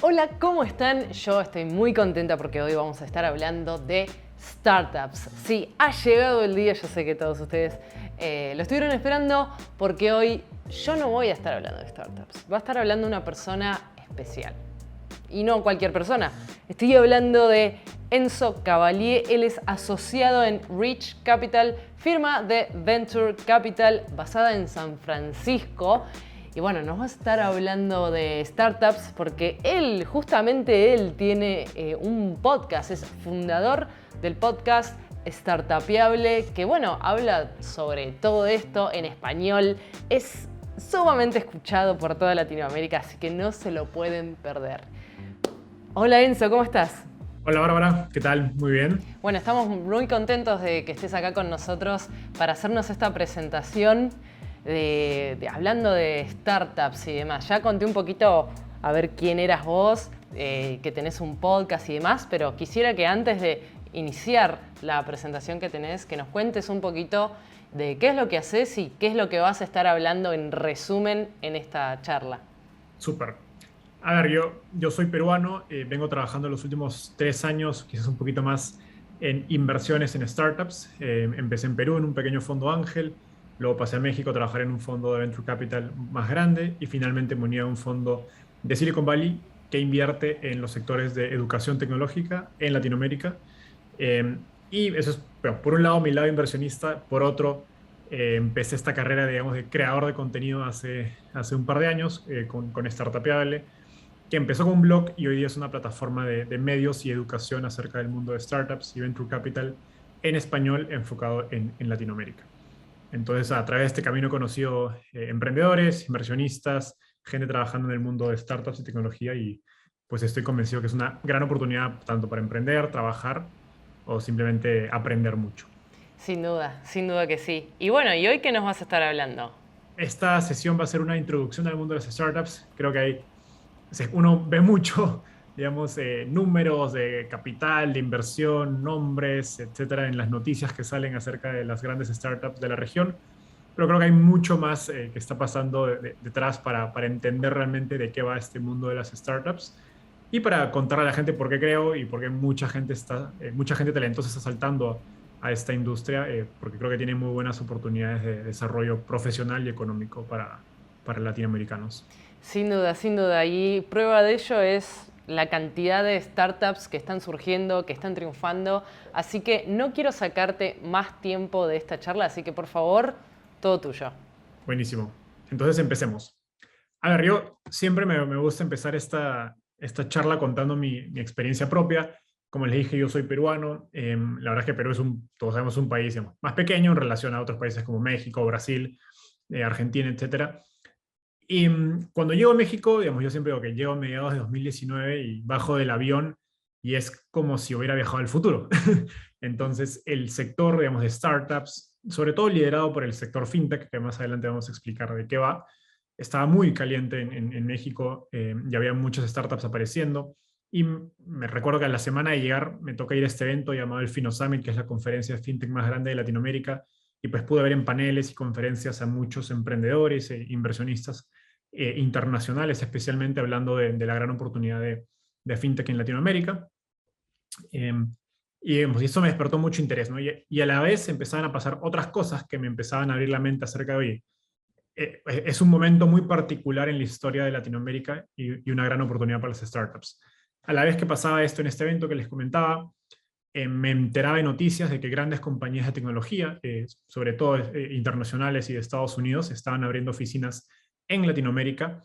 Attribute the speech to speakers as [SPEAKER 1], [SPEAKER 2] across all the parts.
[SPEAKER 1] Hola, ¿cómo están? Yo estoy muy contenta porque hoy vamos a estar hablando de startups. Sí, ha llegado el día, yo sé que todos ustedes lo estuvieron esperando porque hoy yo no voy a estar hablando de startups. Va a estar hablando una persona especial. Y no cualquier persona. Estoy hablando de Enzo Cavalier. Él es asociado en Reach Capital, firma de Venture Capital basada en San Francisco. Y bueno, nos va a estar hablando de startups porque justamente él tiene un podcast, es fundador del podcast Startupiable, que bueno, habla sobre todo esto en español. Es sumamente escuchado por toda Latinoamérica, así que no se lo pueden perder. Hola Enzo, ¿cómo estás?
[SPEAKER 2] Hola Bárbara, ¿qué tal? Muy bien.
[SPEAKER 1] Bueno, estamos muy contentos de que estés acá con nosotros para hacernos esta presentación hablando de startups y demás. Ya conté un poquito a ver quién eras vos, que tenés un podcast y demás, pero quisiera que antes de iniciar la presentación que tenés, que nos cuentes un poquito de qué es lo que haces y qué es lo que vas a estar hablando en resumen en esta charla.
[SPEAKER 2] Súper. A ver, yo soy peruano, vengo trabajando los últimos 3 años, quizás un poquito más, en inversiones en startups. Empecé en Perú en un pequeño fondo ángel, luego pasé a México a trabajar en un fondo de venture capital más grande y finalmente me uní a un fondo de Silicon Valley que invierte en los sectores de educación tecnológica en Latinoamérica. Y eso es, bueno, por un lado, mi lado inversionista, por otro, empecé esta carrera, digamos, de creador de contenido hace un par de años con Startupiable, que empezó con un blog y hoy día es una plataforma de medios y educación acerca del mundo de startups y venture capital en español enfocado en Latinoamérica. Entonces, a través de este camino he conocido emprendedores, inversionistas, gente trabajando en el mundo de startups y tecnología y pues estoy convencido que es una gran oportunidad tanto para emprender, trabajar o simplemente aprender mucho.
[SPEAKER 1] Sin duda que sí. Y bueno, ¿y hoy qué nos vas a estar hablando?
[SPEAKER 2] Esta sesión va a ser una introducción al mundo de las startups. Creo que uno ve mucho, digamos, números de capital, de inversión, nombres, etcétera, en las noticias que salen acerca de las grandes startups de la región. Pero creo que hay mucho más que está pasando detrás para entender realmente de qué va este mundo de las startups y para contar a la gente por qué creo y por qué mucha gente talentosa está saltando a esta industria, porque creo que tiene muy buenas oportunidades de desarrollo profesional y económico para latinoamericanos.
[SPEAKER 1] Sin duda, sin duda. Y prueba de ello es la cantidad de startups que están surgiendo, que están triunfando. Así que no quiero sacarte más tiempo de esta charla, así que por favor, todo tuyo.
[SPEAKER 2] Buenísimo. Entonces empecemos. A ver, yo siempre me gusta empezar esta charla contando mi experiencia propia. Como les dije, yo soy peruano. La verdad es que Perú es todos sabemos, un país, digamos, más pequeño en relación a otros países como México, Brasil, Argentina, etcétera. Y cuando llego a México, digamos, yo siempre digo que llego a mediados de 2019 y bajo del avión y es como si hubiera viajado al futuro. Entonces, el sector, digamos, de startups, sobre todo liderado por el sector fintech, que más adelante vamos a explicar de qué va, estaba muy caliente en México y había muchas startups apareciendo. Y me recuerdo que a la semana de llegar me toca ir a este evento llamado el Fino Summit, que es la conferencia de fintech más grande de Latinoamérica, y pues pude ver en paneles y conferencias a muchos emprendedores e inversionistas internacionales, especialmente hablando de la gran oportunidad de fintech en Latinoamérica. Eh, y eso me despertó mucho interés, ¿no? Y a la vez empezaban a pasar otras cosas que me empezaban a abrir la mente acerca de, oye, es un momento muy particular en la historia de Latinoamérica y una gran oportunidad para las startups. A la vez que pasaba esto en este evento que les comentaba, me enteraba de noticias de que grandes compañías de tecnología, sobre todo internacionales y de Estados Unidos, estaban abriendo oficinas en Latinoamérica.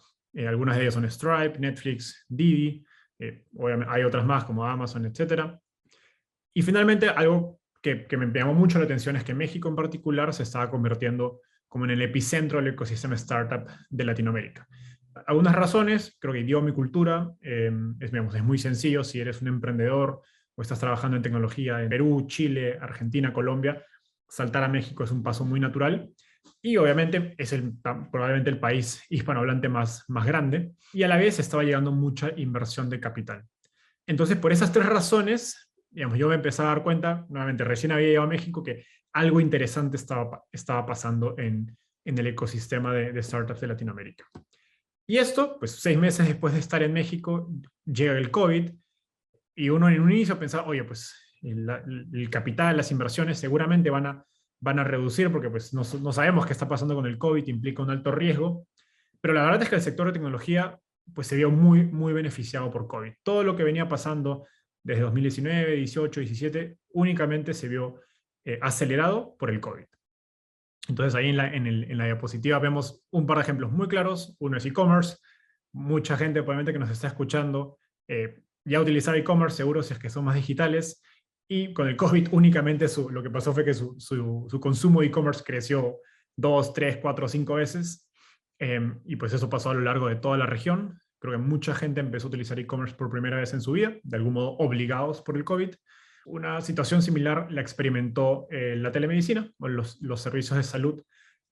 [SPEAKER 2] Algunas de ellas son Stripe, Netflix, Didi, obviamente hay otras más como Amazon, etcétera. Y finalmente, algo que me llamó mucho la atención es que México en particular se estaba convirtiendo como en el epicentro del ecosistema startup de Latinoamérica. Algunas razones, creo que idioma y cultura, digamos, es muy sencillo si eres un emprendedor o estás trabajando en tecnología en Perú, Chile, Argentina, Colombia, saltar a México es un paso muy natural y obviamente es probablemente el país hispanohablante más grande y a la vez estaba llegando mucha inversión de capital. Entonces, por esas tres razones, digamos, yo me empecé a dar cuenta, nuevamente, recién había llegado a México, que algo interesante estaba pasando en el ecosistema de startups de Latinoamérica. Y esto, pues 6 meses después de estar en México, llega el COVID y uno en un inicio pensaba, oye, pues el capital, las inversiones seguramente van a reducir porque pues no sabemos qué está pasando con el COVID, implica un alto riesgo, pero la verdad es que el sector de tecnología pues se vio muy, muy beneficiado por COVID. Todo lo que venía pasando desde 2019, 18, 17, únicamente se vio acelerado por el COVID. Entonces ahí en la diapositiva vemos un par de ejemplos muy claros. Uno es e-commerce. Mucha gente probablemente que nos está escuchando ya utilizaba e-commerce, seguro si es que son más digitales. Y con el COVID únicamente lo que pasó fue que su consumo de e-commerce creció 2, 3, 4, 5 veces. Y pues eso pasó a lo largo de toda la región. Creo que mucha gente empezó a utilizar e-commerce por primera vez en su vida, de algún modo obligados por el COVID. Una situación similar la experimentó la telemedicina o los servicios de salud,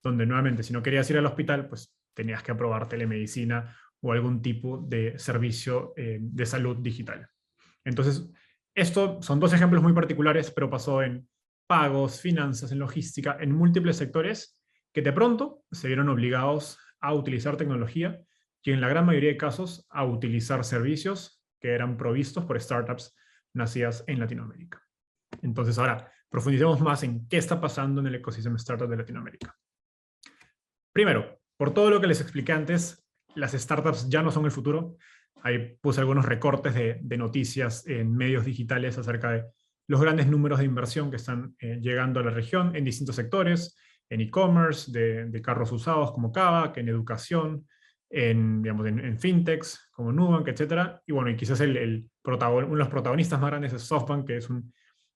[SPEAKER 2] donde nuevamente si no querías ir al hospital, pues tenías que aprobar telemedicina o algún tipo de servicio de salud digital. Entonces, esto son dos ejemplos muy particulares, pero pasó en pagos, finanzas, en logística, en múltiples sectores que de pronto se vieron obligados a utilizar tecnología y en la gran mayoría de casos a utilizar servicios que eran provistos por startups nacidas en Latinoamérica. Entonces ahora profundicemos más en qué está pasando en el ecosistema startup de Latinoamérica. Primero, por todo lo que les expliqué antes, las startups ya no son el futuro. Ahí puse algunos recortes de noticias en medios digitales acerca de los grandes números de inversión que están llegando a la región en distintos sectores, en e-commerce, de carros usados como Kavak, en educación, en fintechs como Nubank, etc. Y bueno, y quizás uno de los protagonistas más grandes es SoftBank, que es un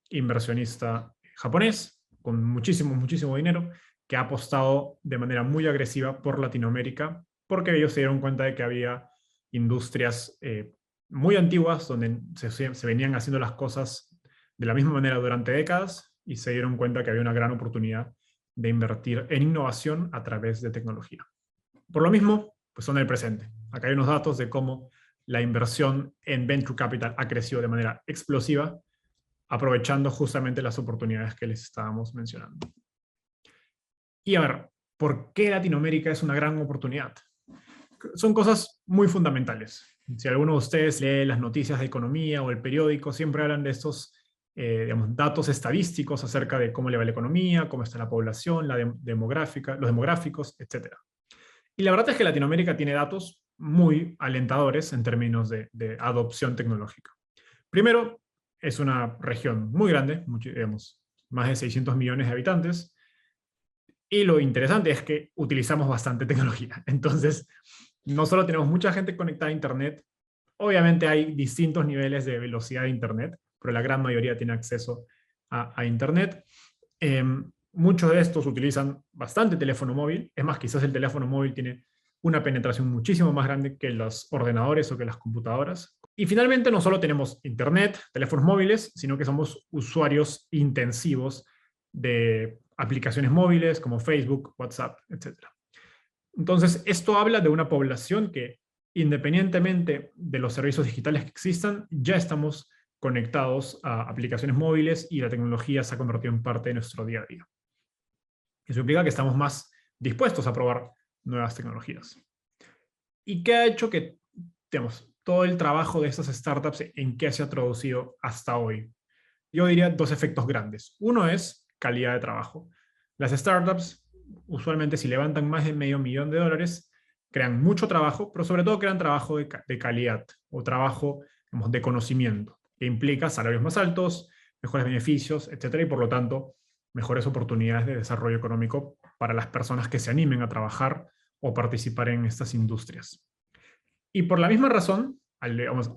[SPEAKER 2] inversionista japonés con muchísimo, muchísimo dinero, que ha apostado de manera muy agresiva por Latinoamérica, porque ellos se dieron cuenta de que había industrias muy antiguas donde se venían haciendo las cosas de la misma manera durante décadas y se dieron cuenta que había una gran oportunidad de invertir en innovación a través de tecnología. Por lo mismo, pues son el presente. Acá hay unos datos de cómo la inversión en Venture Capital ha crecido de manera explosiva, aprovechando justamente las oportunidades que les estábamos mencionando. Y a ver, ¿por qué Latinoamérica es una gran oportunidad? Son cosas muy fundamentales. Si alguno de ustedes lee las noticias de economía o el periódico, siempre hablan de estos datos estadísticos acerca de cómo le va la economía, cómo está la población, demográfica, los demográficos, etc. Y la verdad es que Latinoamérica tiene datos muy alentadores en términos de adopción tecnológica. Primero, es una región muy grande, más de 600 millones de habitantes, y lo interesante es que utilizamos bastante tecnología. Entonces, no solo tenemos mucha gente conectada a Internet, obviamente hay distintos niveles de velocidad de Internet, pero la gran mayoría tiene acceso a Internet. Muchos de estos utilizan bastante teléfono móvil. Es más, quizás el teléfono móvil tiene una penetración muchísimo más grande que los ordenadores o que las computadoras. Y finalmente no solo tenemos Internet, teléfonos móviles, sino que somos usuarios intensivos de aplicaciones móviles como Facebook, WhatsApp, etc. Entonces, esto habla de una población que, independientemente de los servicios digitales que existan, ya estamos conectados a aplicaciones móviles y la tecnología se ha convertido en parte de nuestro día a día. Eso implica que estamos más dispuestos a probar nuevas tecnologías. ¿Y qué ha hecho que, digamos, todo el trabajo de estas startups en qué se ha traducido hasta hoy? Yo diría dos efectos grandes. Uno es calidad de trabajo. Las startups, usualmente si levantan más de $500,000, crean mucho trabajo, pero sobre todo crean trabajo de calidad o trabajo, digamos, de conocimiento, que implica salarios más altos, mejores beneficios, etc. Y por lo tanto, mejores oportunidades de desarrollo económico para las personas que se animen a trabajar o participar en estas industrias. Y por la misma razón,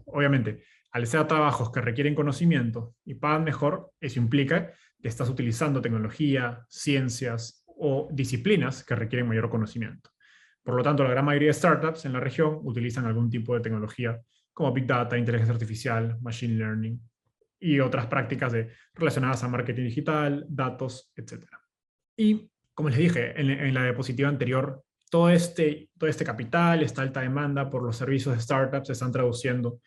[SPEAKER 2] obviamente, al ser trabajos que requieren conocimiento y pagan mejor, eso implica que estás utilizando tecnología, ciencias o disciplinas que requieren mayor conocimiento. Por lo tanto, la gran mayoría de startups en la región utilizan algún tipo de tecnología como Big Data, inteligencia artificial, Machine Learning y otras prácticas relacionadas a marketing digital, datos, etc. Y, como les dije en la diapositiva anterior, todo este capital, esta alta demanda por los servicios de startups se están traduciendo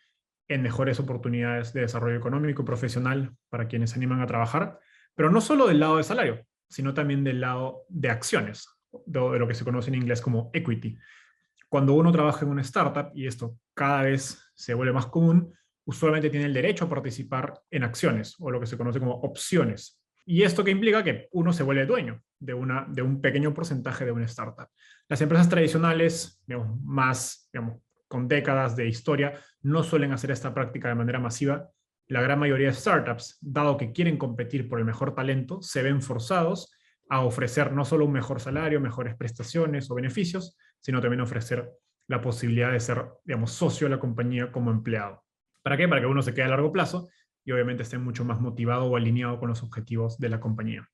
[SPEAKER 2] en mejores oportunidades de desarrollo económico y profesional para quienes se animan a trabajar, pero no solo del lado de salario, sino también del lado de acciones, de lo que se conoce en inglés como equity. Cuando uno trabaja en una startup, y esto cada vez se vuelve más común, usualmente tiene el derecho a participar en acciones, o lo que se conoce como opciones. ¿Y esto que implica? Que uno se vuelve dueño de un pequeño porcentaje de una startup. Las empresas tradicionales, digamos, más, digamos, con décadas de historia, no suelen hacer esta práctica de manera masiva. La gran mayoría de startups, dado que quieren competir por el mejor talento, se ven forzados a ofrecer no solo un mejor salario, mejores prestaciones o beneficios, sino también ofrecer la posibilidad de ser, digamos, socio de la compañía como empleado. ¿Para qué? Para que uno se quede a largo plazo y obviamente esté mucho más motivado o alineado con los objetivos de la compañía.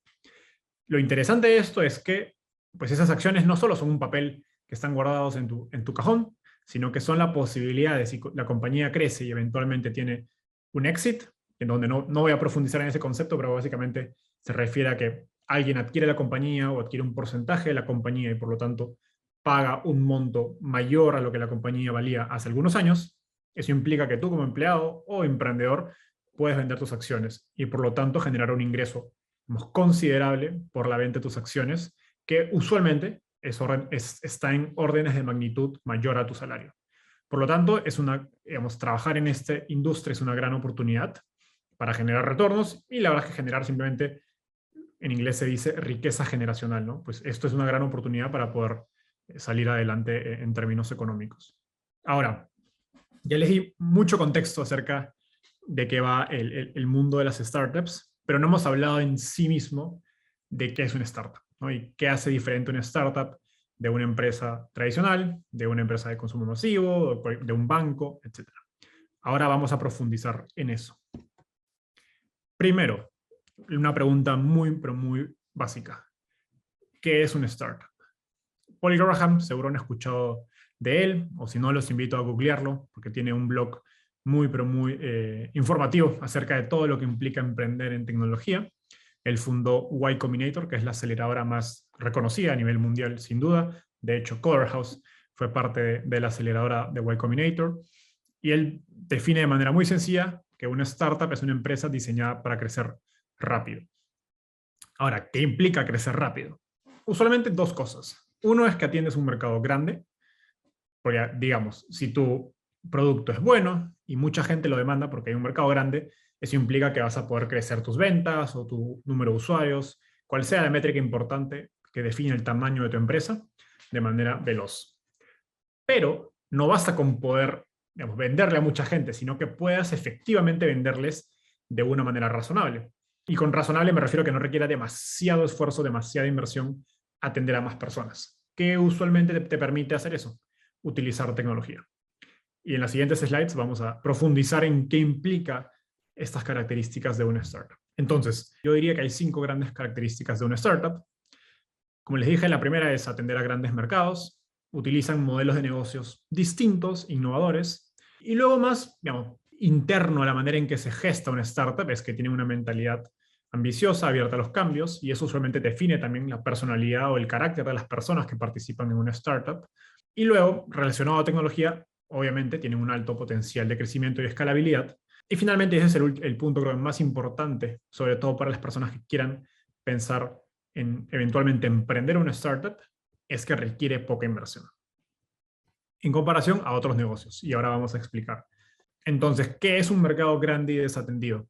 [SPEAKER 2] Lo interesante de esto es que pues esas acciones no solo son un papel que están guardados en tu cajón, sino que son la posibilidad de si la compañía crece y eventualmente tiene un exit, en donde no voy a profundizar en ese concepto, pero básicamente se refiere a que alguien adquiere la compañía o adquiere un porcentaje de la compañía y por lo tanto paga un monto mayor a lo que la compañía valía hace algunos años. Eso implica que tú como empleado o emprendedor puedes vender tus acciones y por lo tanto generar un ingreso considerable por la venta de tus acciones, que usualmente está en órdenes de magnitud mayor a tu salario. Por lo tanto, trabajar en esta industria es una gran oportunidad para generar retornos y la verdad es que generar simplemente, en inglés se dice riqueza generacional, ¿no? Pues esto es una gran oportunidad para poder salir adelante en términos económicos. Ahora, ya les di mucho contexto acerca de qué va el mundo de las startups, pero no hemos hablado en sí mismo de qué es una startup, ¿no? Y qué hace diferente una startup de una empresa tradicional, de una empresa de consumo masivo, de un banco, etc. Ahora vamos a profundizar en eso. Primero, una pregunta muy, pero muy básica. ¿Qué es una startup? Paul Graham, seguro han escuchado de él, o si no, los invito a googlearlo, porque tiene un blog muy, pero muy informativo acerca de todo lo que implica emprender en tecnología. Él fundó Y Combinator, que es la aceleradora más reconocida a nivel mundial, sin duda. De hecho, Coderhouse fue parte de la aceleradora de Y Combinator. Y él define de manera muy sencilla que una startup es una empresa diseñada para crecer rápido. Ahora, ¿qué implica crecer rápido? Usualmente dos cosas. Uno es que atiendes un mercado grande, porque digamos, si tu producto es bueno y mucha gente lo demanda porque hay un mercado grande, eso implica que vas a poder crecer tus ventas o tu número de usuarios, cual sea la métrica importante que define el tamaño de tu empresa, de manera veloz. Pero no basta con poder, digamos, venderle a mucha gente, sino que puedas efectivamente venderles de una manera razonable. Y con razonable me refiero a que no requiera demasiado esfuerzo, demasiada inversión atender a más personas. ¿Qué usualmente te permite hacer eso? Utilizar tecnología. Y en las siguientes slides vamos a profundizar en qué implica estas características de una startup. Entonces, yo diría que hay 5 grandes características de una startup. Como les dije, la primera es atender a grandes mercados, utilizan modelos de negocios distintos, innovadores, y luego más, digamos, interno a la manera en que se gesta una startup es que tiene una mentalidad ambiciosa, abierta a los cambios, y eso usualmente define también la personalidad o el carácter de las personas que participan en una startup. Y luego, relacionado a tecnología, obviamente tienen un alto potencial de crecimiento y escalabilidad. Y finalmente, ese es el punto creo más importante, sobre todo para las personas que quieran pensar en eventualmente emprender una startup, es que requiere poca inversión en comparación a otros negocios. Y ahora vamos a explicar. Entonces, ¿qué es un mercado grande y desatendido?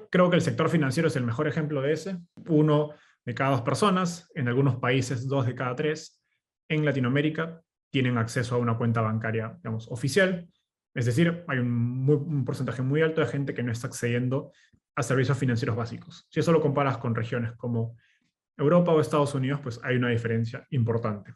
[SPEAKER 2] Creo que el sector financiero es el mejor ejemplo de ese. 1 de cada 2 personas, en algunos países 2 de cada 3. En Latinoamérica tienen acceso a una cuenta bancaria, digamos, oficial. Es decir, hay un porcentaje muy alto de gente que no está accediendo a servicios financieros básicos. Si eso lo comparas con regiones como Europa o Estados Unidos, pues hay una diferencia importante.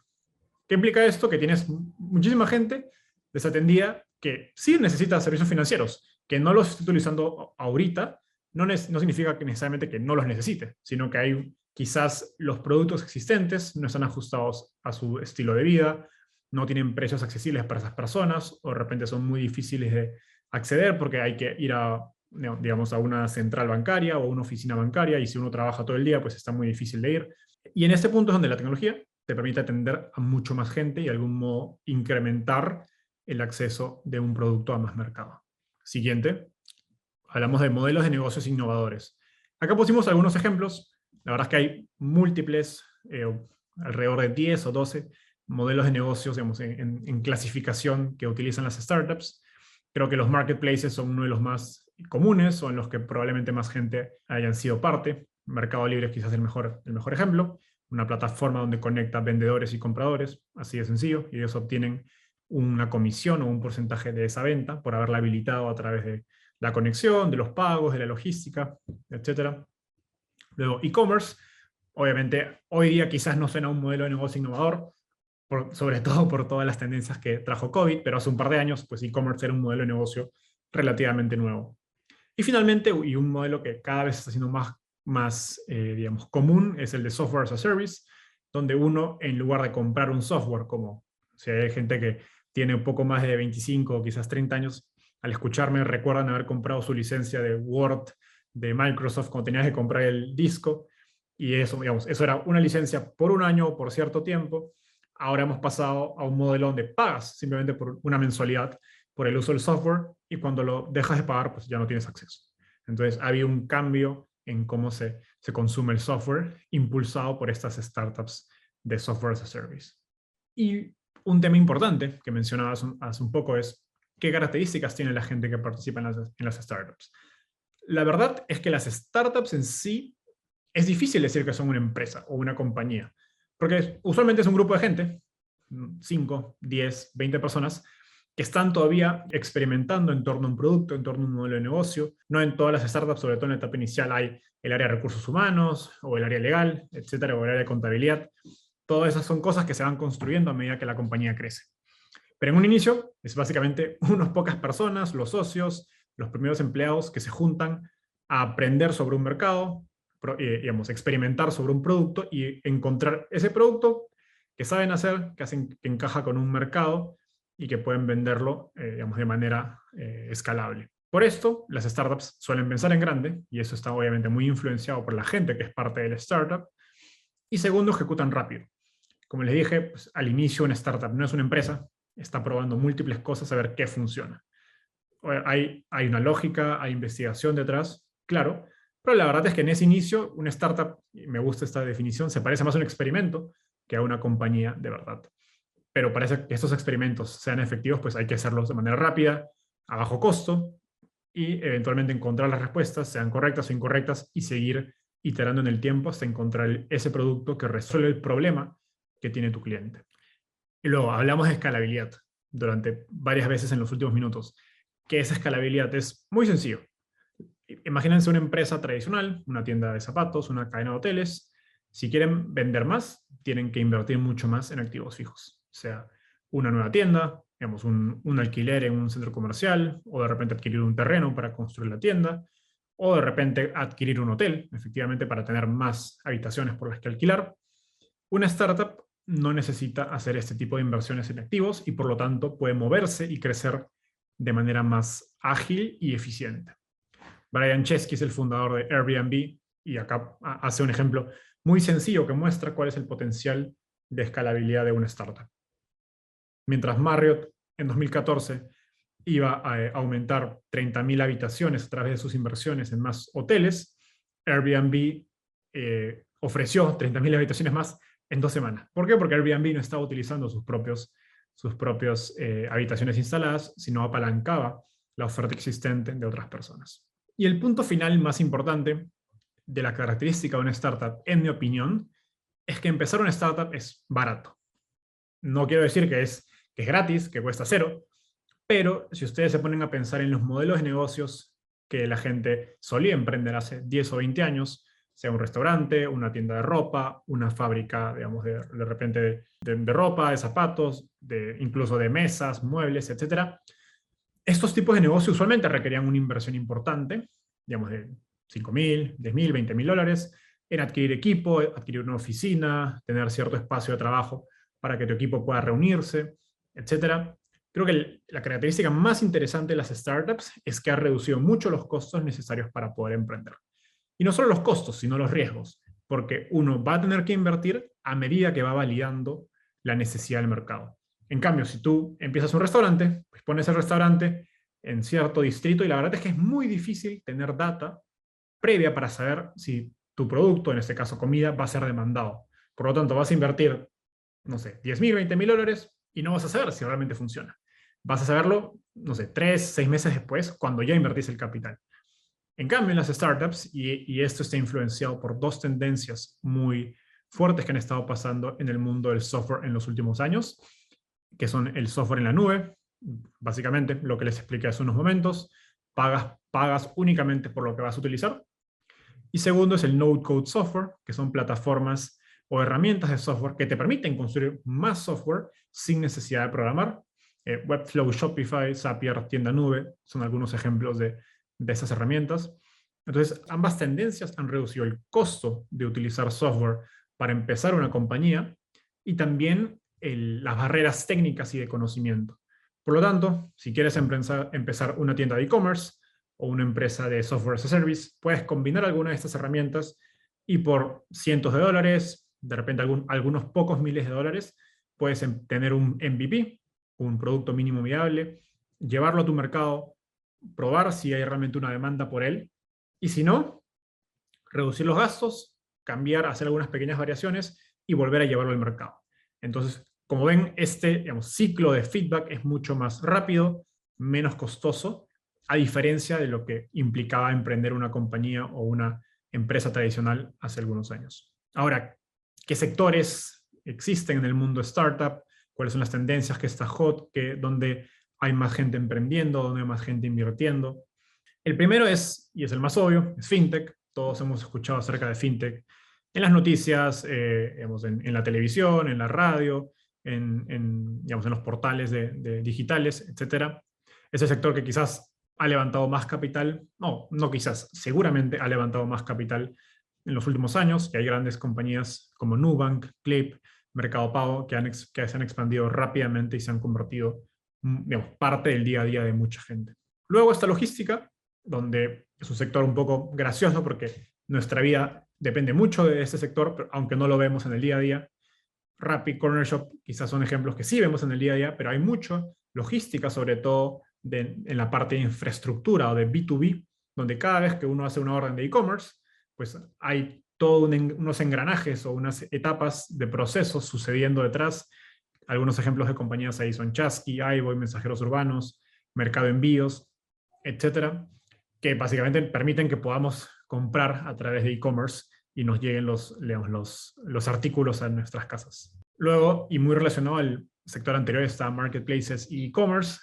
[SPEAKER 2] ¿Qué implica esto? Que tienes muchísima gente desatendida que sí necesita servicios financieros, que no los esté utilizando ahorita, no significa que necesariamente que no los necesite, sino que hay quizás los productos existentes no están ajustados a su estilo de vida, no tienen precios accesibles para esas personas, o de repente son muy difíciles de acceder porque hay que ir digamos, a una central bancaria o a una oficina bancaria, y si uno trabaja todo el día, pues está muy difícil de ir. Y en este punto es donde la tecnología te permite atender a mucho más gente y de algún modo incrementar el acceso de un producto a más mercado. Siguiente, hablamos de modelos de negocios innovadores. Acá pusimos algunos ejemplos. La verdad es que hay múltiples, alrededor de 10 o 12 modelos de negocios, digamos, en clasificación que utilizan las startups. Creo que los marketplaces son uno de los más comunes o en los que probablemente más gente hayan sido parte. Mercado Libre es quizás el mejor ejemplo, una plataforma donde conecta vendedores y compradores, así de sencillo, y ellos obtienen una comisión o un porcentaje de esa venta por haberla habilitado a través de la conexión, de los pagos, de la logística, etc. Luego, e-commerce, obviamente, hoy día quizás no suena un modelo de negocio innovador, sobre todo por todas las tendencias que trajo COVID, pero hace un par de años, pues e-commerce era un modelo de negocio relativamente nuevo. Y finalmente, y un modelo que cada vez está siendo más digamos, común, es el de software as a service, donde uno, en lugar de comprar un software, como si hay gente que tiene un poco más de 25 o quizás 30 años, al escucharme recuerdan haber comprado su licencia de Word de Microsoft cuando tenías que comprar el disco, y eso, digamos, eso era una licencia por un año o por cierto tiempo. Ahora hemos pasado a un modelo donde pagas simplemente por una mensualidad por el uso del software, y cuando lo dejas de pagar, pues ya no tienes acceso. Entonces, ha habido un cambio en cómo se consume el software, impulsado por estas startups de software as a service. Y un tema importante que mencionaba hace un poco es qué características tiene la gente que participa en las startups. La verdad es que las startups en sí es difícil decir que son una empresa o una compañía, porque usualmente es un grupo de gente, 5, 10, 20 personas, que están todavía experimentando en torno a un producto, en torno a un modelo de negocio. No en todas las startups, sobre todo en la etapa inicial, hay el área de recursos humanos, o el área legal, etcétera, o el área de contabilidad. Todas esas son cosas que se van construyendo a medida que la compañía crece. Pero en un inicio es básicamente unas pocas personas, los socios, los primeros empleados que se juntan a aprender sobre un mercado, digamos, experimentar sobre un producto y encontrar ese producto que saben hacer, que encaja con un mercado y que pueden venderlo, digamos, de manera escalable. Por esto, las startups suelen pensar en grande, y eso está obviamente muy influenciado por la gente que es parte de la startup. Y segundo, ejecutan rápido. Como les dije, pues, al inicio una startup no es una empresa, está probando múltiples cosas a ver qué funciona. Hay una lógica, hay investigación detrás, claro, pero la verdad es que en ese inicio una startup, y me gusta esta definición, se parece más a un experimento que a una compañía de verdad. Pero para que estos experimentos sean efectivos, pues hay que hacerlos de manera rápida, a bajo costo, y eventualmente encontrar las respuestas, sean correctas o incorrectas, y seguir iterando en el tiempo hasta encontrar ese producto que resuelve el problema que tiene tu cliente. Y luego hablamos de escalabilidad durante varias veces en los últimos minutos. ¿Qué es escalabilidad? Es muy sencillo. Imagínense una empresa tradicional, una tienda de zapatos, una cadena de hoteles. Si quieren vender más, tienen que invertir mucho más en activos fijos. O sea, una nueva tienda, digamos, un alquiler en un centro comercial, o de repente adquirir un terreno para construir la tienda, o de repente adquirir un hotel, efectivamente, para tener más habitaciones por las que alquilar. Una startup no necesita hacer este tipo de inversiones en activos y por lo tanto puede moverse y crecer de manera más ágil y eficiente. Brian Chesky es el fundador de Airbnb y acá hace un ejemplo muy sencillo que muestra cuál es el potencial de escalabilidad de una startup. Mientras Marriott en 2014 iba a aumentar 30.000 habitaciones a través de sus inversiones en más hoteles, Airbnb ofreció 30.000 habitaciones más en 2 semanas. ¿Por qué? Porque Airbnb no estaba utilizando sus propios habitaciones instaladas, sino apalancaba la oferta existente de otras personas. Y el punto final más importante de la característica de una startup, en mi opinión, es que empezar una startup es barato. No quiero decir que es gratis, que cuesta cero, pero si ustedes se ponen a pensar en los modelos de negocios que la gente solía emprender hace 10 o 20 años, sea un restaurante, una tienda de ropa, una fábrica, digamos, de repente de ropa, de zapatos, incluso de mesas, muebles, etc. Estos tipos de negocios usualmente requerían una inversión importante, digamos, de 5.000, 10.000, 20.000 dólares, en adquirir equipo, adquirir una oficina, tener cierto espacio de trabajo para que tu equipo pueda reunirse, etc. Creo que la característica más interesante de las startups es que ha reducido mucho los costos necesarios para poder emprender. Y no solo los costos, sino los riesgos, porque uno va a tener que invertir a medida que va validando la necesidad del mercado. En cambio, si tú empiezas un restaurante, pues pones el restaurante en cierto distrito y la verdad es que es muy difícil tener data previa para saber si tu producto, en este caso comida, va a ser demandado. Por lo tanto, vas a invertir no sé, 10.000, 20.000 dólares y no vas a saber si realmente funciona. Vas a saberlo, no sé, 3, 6 meses después, cuando ya invertís el capital. En cambio, en las startups, y esto está influenciado por dos tendencias muy fuertes que han estado pasando en el mundo del software en los últimos años, que son el software en la nube, básicamente lo que les expliqué hace unos momentos, pagas únicamente por lo que vas a utilizar. Y segundo es el no-code software, que son plataformas o herramientas de software que te permiten construir más software sin necesidad de programar. Webflow, Shopify, Zapier, Tienda Nube, son algunos ejemplos de esas herramientas. Entonces, ambas tendencias han reducido el costo de utilizar software para empezar una compañía y también las barreras técnicas y de conocimiento. Por lo tanto, si quieres empezar una tienda de e-commerce o una empresa de software as a service, puedes combinar alguna de estas herramientas y por cientos de dólares, de repente algunos pocos miles de dólares, puedes tener un MVP, un producto mínimo viable, llevarlo a tu mercado, probar si hay realmente una demanda por él, y si no, reducir los gastos, cambiar, hacer algunas pequeñas variaciones y volver a llevarlo al mercado. Entonces, como ven, este, digamos, ciclo de feedback es mucho más rápido, menos costoso, a diferencia de lo que implicaba emprender una compañía o una empresa tradicional hace algunos años. Ahora, ¿qué sectores existen en el mundo startup? ¿Cuáles son las tendencias que está hot? ¿Dónde hay más gente emprendiendo? ¿Dónde hay más gente invirtiendo? El primero es, y es el más obvio, es fintech. Todos hemos escuchado acerca de fintech en las noticias, digamos, en la televisión, en la radio, digamos, en los portales de digitales, etc. Es el sector que quizás ha levantado más capital, no quizás, seguramente ha levantado más capital en los últimos años, y hay grandes compañías como Nubank, Clip, Mercado Pago, que se han expandido rápidamente y se han convertido, digamos, parte del día a día de mucha gente. Luego está logística, donde es un sector un poco gracioso porque nuestra vida depende mucho de este sector, pero aunque no lo vemos en el día a día. Rappi, Corner Shop quizás son ejemplos que sí vemos en el día a día, pero hay mucho logística, sobre todo en la parte de infraestructura o de B2B, donde cada vez que uno hace una orden de e-commerce, pues hay todos unos engranajes o unas etapas de procesos sucediendo detrás. Algunos ejemplos de compañías ahí son Chasqui, iVoy, Mensajeros Urbanos, Mercado Envíos, etcétera, que básicamente permiten que podamos comprar a través de e-commerce y nos lleguen los artículos a nuestras casas. Luego, y muy relacionado al sector anterior, está marketplaces y e-commerce.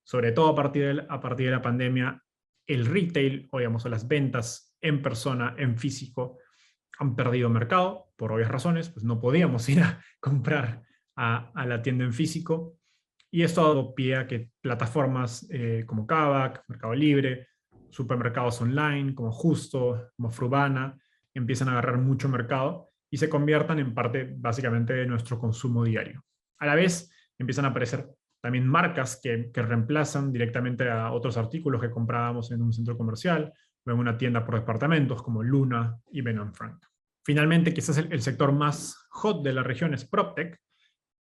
[SPEAKER 2] Sobre todo a partir de la pandemia, el retail, o digamos, las ventas en persona, en físico, han perdido mercado, por obvias razones, pues no podíamos ir a comprar a la tienda en físico. Y esto ha dado pie a que plataformas como Kavak, Mercado Libre, supermercados online como Justo, como Frubana, empiezan a agarrar mucho mercado y se conviertan en parte básicamente de nuestro consumo diario. A la vez empiezan a aparecer también marcas que reemplazan directamente a otros artículos que comprábamos en un centro comercial o en una tienda por departamentos como Luna y Ben & Frank. Finalmente, quizás el sector más hot de la región es PropTech.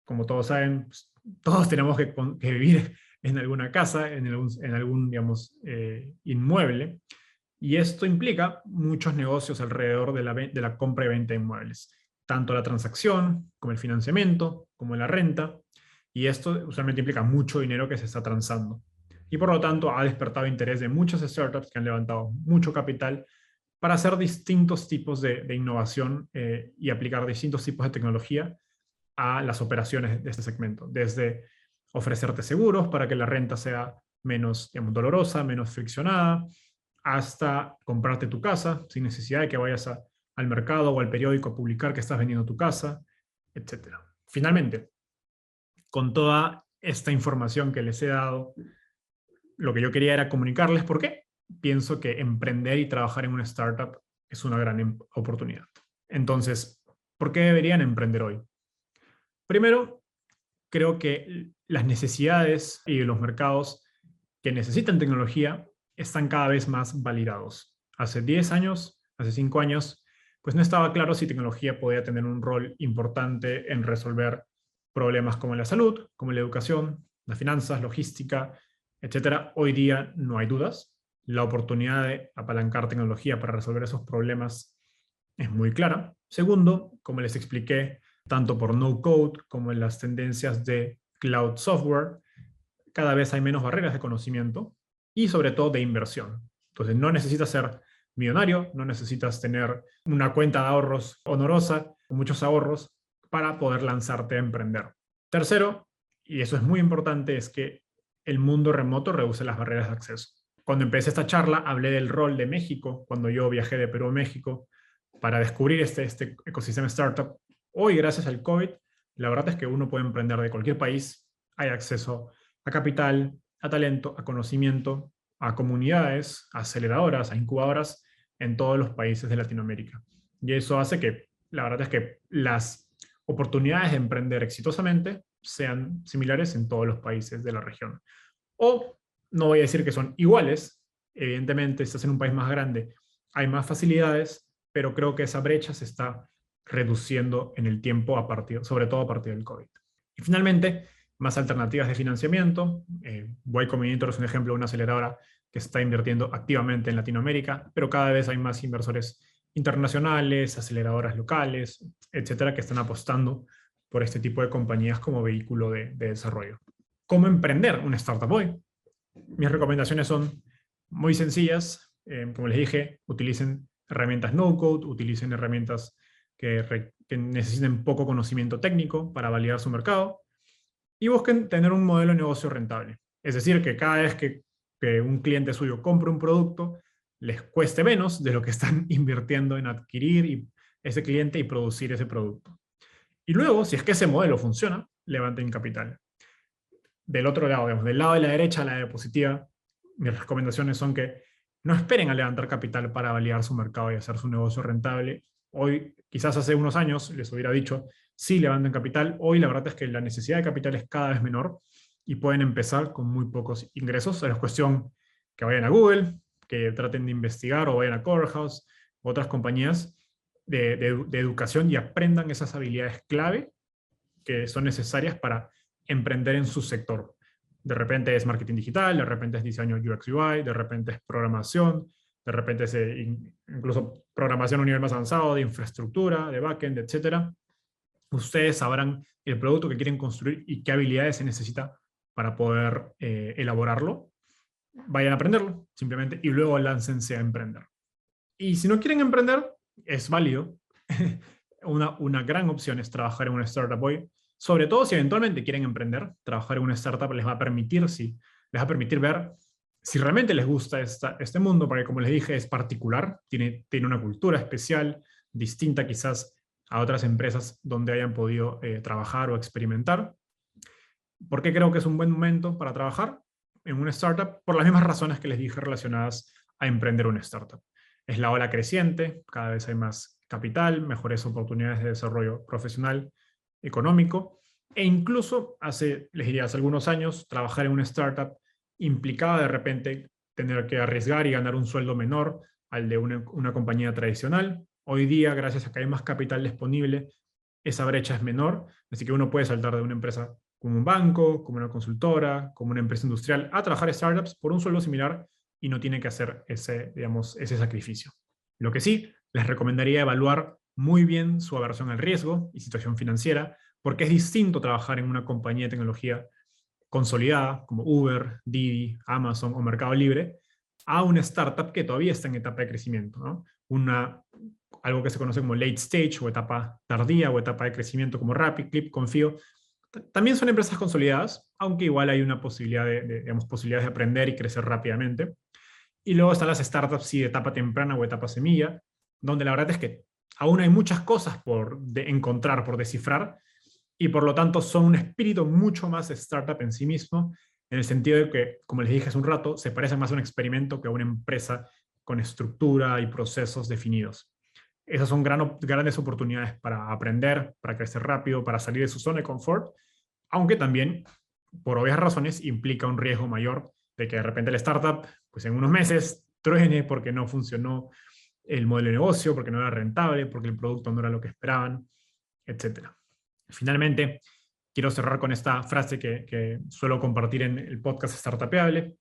[SPEAKER 2] Como todos saben, pues, todos tenemos que vivir en alguna casa, en algún digamos, inmueble, y esto implica muchos negocios alrededor de la compra y venta de inmuebles, tanto la transacción, como el financiamiento, como la renta, y esto usualmente implica mucho dinero que se está transando. Y por lo tanto ha despertado interés de muchas startups que han levantado mucho capital para hacer distintos tipos de innovación y aplicar distintos tipos de tecnología a las operaciones de este segmento, desde ofrecerte seguros para que la renta sea menos, digamos, dolorosa, menos friccionada, hasta comprarte tu casa sin necesidad de que vayas al mercado o al periódico a publicar que estás vendiendo tu casa, etc. Finalmente, con toda esta información que les he dado, lo que yo quería era comunicarles por qué pienso que emprender y trabajar en una startup es una gran oportunidad. Entonces, ¿por qué deberían emprender hoy? Primero, creo que las necesidades y los mercados que necesitan tecnología están cada vez más validados. Hace 10 años, hace 5 años, pues no estaba claro si tecnología podía tener un rol importante en resolver problemas como la salud, como la educación, las finanzas, logística, etc. Hoy día no hay dudas. La oportunidad de apalancar tecnología para resolver esos problemas es muy clara. Segundo, como les expliqué, tanto por no code como en las tendencias de cloud software. Cada vez hay menos barreras de conocimiento y sobre todo de inversión. Entonces no necesitas ser millonario, no necesitas tener una cuenta de ahorros honorosa, con muchos ahorros, para poder lanzarte a emprender. Tercero, y eso es muy importante, es que el mundo remoto reduce las barreras de acceso. Cuando empecé esta charla, hablé del rol de México, cuando yo viajé de Perú a México para descubrir este ecosistema startup. Hoy, gracias al COVID, la verdad es que uno puede emprender de cualquier país, hay acceso a capital, a talento, a conocimiento, a comunidades, a aceleradoras, a incubadoras en todos los países de Latinoamérica. Y eso hace que, la verdad es que las oportunidades de emprender exitosamente sean similares en todos los países de la región. O, no voy a decir que son iguales, evidentemente, si estás en un país más grande, hay más facilidades, pero creo que esa brecha se está reduciendo en el tiempo, sobre todo a partir del COVID. Y finalmente, más alternativas de financiamiento. Y Combinator es un ejemplo de una aceleradora que está invirtiendo activamente en Latinoamérica, pero cada vez hay más inversores internacionales, aceleradoras locales, etcétera, que están apostando por este tipo de compañías como vehículo de desarrollo. ¿Cómo emprender una startup hoy? Mis recomendaciones son muy sencillas. Como les dije, utilicen herramientas no-code, utilicen herramientas que necesiten poco conocimiento técnico para validar su mercado y busquen tener un modelo de negocio rentable. Es decir, que cada vez que un cliente suyo compre un producto, les cueste menos de lo que están invirtiendo en adquirir ese cliente y producir ese producto. Y luego, si es que ese modelo funciona, levanten capital. Del otro lado, digamos, del lado de la derecha, la diapositiva, mis recomendaciones son que no esperen a levantar capital para validar su mercado y hacer su negocio rentable. Hoy, quizás hace unos años, les hubiera dicho, sí, levanten capital. Hoy la verdad es que la necesidad de capital es cada vez menor y pueden empezar con muy pocos ingresos. Es cuestión que vayan a Google, que traten de investigar o vayan a Corehouse, otras compañías de educación y aprendan esas habilidades clave que son necesarias para emprender en su sector. De repente es marketing digital, de repente es diseño UX UI, de repente es programación, de repente es incluso programación a un nivel más avanzado, de infraestructura, de backend, etc. Ustedes sabrán el producto que quieren construir y qué habilidades se necesita para poder elaborarlo. Vayan a aprenderlo, simplemente, y luego láncense a emprender. Y si no quieren emprender, es válido. Una gran opción es trabajar en una startup hoy. Sobre todo si eventualmente quieren emprender, trabajar en una startup les va a permitir ver si realmente les gusta este mundo, porque como les dije, es particular, tiene una cultura especial, distinta quizás a otras empresas donde hayan podido trabajar o experimentar. ¿Por qué creo que es un buen momento para trabajar en una startup? Por las mismas razones que les dije relacionadas a emprender una startup. Es la ola creciente, cada vez hay más capital, mejores oportunidades de desarrollo profesional, económico, e incluso les diría, hace algunos años, trabajar en una startup implicaba de repente tener que arriesgar y ganar un sueldo menor al de una compañía tradicional. Hoy día, gracias a que hay más capital disponible, esa brecha es menor, así que uno puede saltar de una empresa como un banco, como una consultora, como una empresa industrial, a trabajar en startups por un sueldo similar y no tiene que hacer ese sacrificio. Lo que sí, les recomendaría evaluar muy bien su aversión al riesgo y situación financiera, porque es distinto trabajar en una compañía de tecnología consolidada como Uber, Didi, Amazon o Mercado Libre, a una startup que todavía está en etapa de crecimiento, ¿no? Algo que se conoce como late stage o etapa tardía o etapa de crecimiento como Rappi, Clip, Confío. También son empresas consolidadas, aunque igual hay una posibilidad posibilidades de aprender y crecer rápidamente. Y luego están las startups sí, de etapa temprana o etapa semilla, donde la verdad es que aún hay muchas cosas por encontrar, por descifrar, y por lo tanto son un espíritu mucho más startup en sí mismo, en el sentido de que, como les dije hace un rato, se parece más a un experimento que a una empresa con estructura y procesos definidos. Esas son grandes oportunidades para aprender, para crecer rápido, para salir de su zona de confort, aunque también, por obvias razones, implica un riesgo mayor de que de repente la startup, pues en unos meses, truene porque no funcionó el modelo de negocio, porque no era rentable, porque el producto no era lo que esperaban, etc. Finalmente, quiero cerrar con esta frase que suelo compartir en el podcast Startupeable,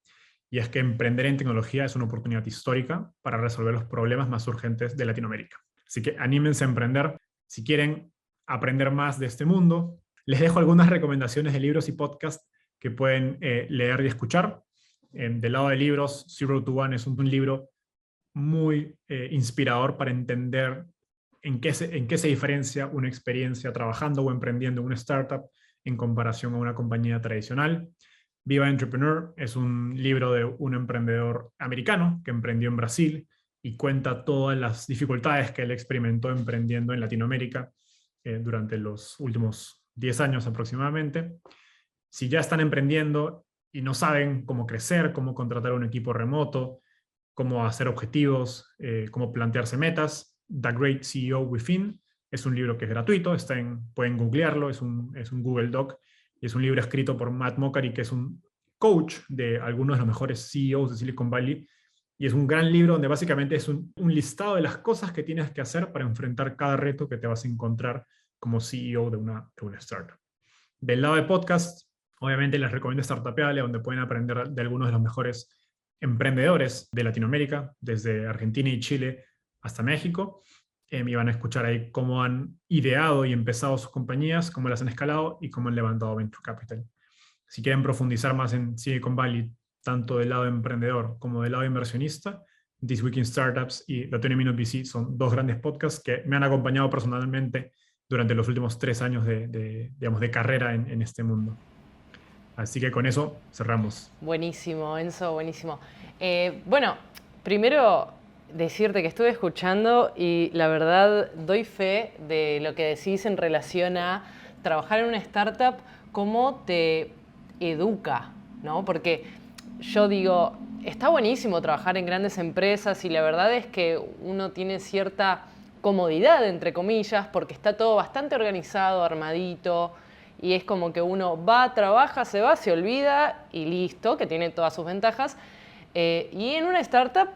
[SPEAKER 2] y es que emprender en tecnología es una oportunidad histórica para resolver los problemas más urgentes de Latinoamérica. Así que anímense a emprender. Si quieren aprender más de este mundo. Les dejo algunas recomendaciones de libros y podcasts que pueden leer y escuchar. Del lado de libros, Zero to One es un libro muy inspirador para entender en qué se diferencia una experiencia trabajando o emprendiendo en una startup en comparación a una compañía tradicional. Viva Entrepreneur es un libro de un emprendedor americano que emprendió en Brasil y cuenta todas las dificultades que él experimentó emprendiendo en Latinoamérica durante los últimos 10 años aproximadamente. Si ya están emprendiendo y no saben cómo crecer, cómo contratar un equipo remoto, cómo hacer objetivos, cómo plantearse metas, The Great CEO Within es un libro que es gratuito, pueden googlearlo, es un Google Doc, y es un libro escrito por Matt Mockery, que es un coach de algunos de los mejores CEOs de Silicon Valley, y es un gran libro donde básicamente es un listado de las cosas que tienes que hacer para enfrentar cada reto que te vas a encontrar como CEO de una startup. Del lado de podcast, obviamente les recomiendo Startupeable, donde pueden aprender de algunos de los mejores emprendedores de Latinoamérica, desde Argentina y Chile hasta México. Y van a escuchar ahí cómo han ideado y empezado sus compañías, cómo las han escalado y cómo han levantado Venture Capital. Si quieren profundizar más en Silicon Valley, tanto del lado emprendedor como del lado inversionista, This Week in Startups y The 20 Minute VC son dos grandes podcasts que me han acompañado personalmente durante los últimos 3 años de carrera en este mundo. Así que con eso cerramos.
[SPEAKER 1] Buenísimo, Enzo, buenísimo. Bueno, primero decirte que estuve escuchando y la verdad doy fe de lo que decís en relación a trabajar en una startup, cómo te educa, ¿no? Porque yo digo, está buenísimo trabajar en grandes empresas y la verdad es que uno tiene cierta comodidad, entre comillas, porque está todo bastante organizado, armadito, y es como que uno va, trabaja, se va, se olvida y listo, que tiene todas sus ventajas. Y en una startup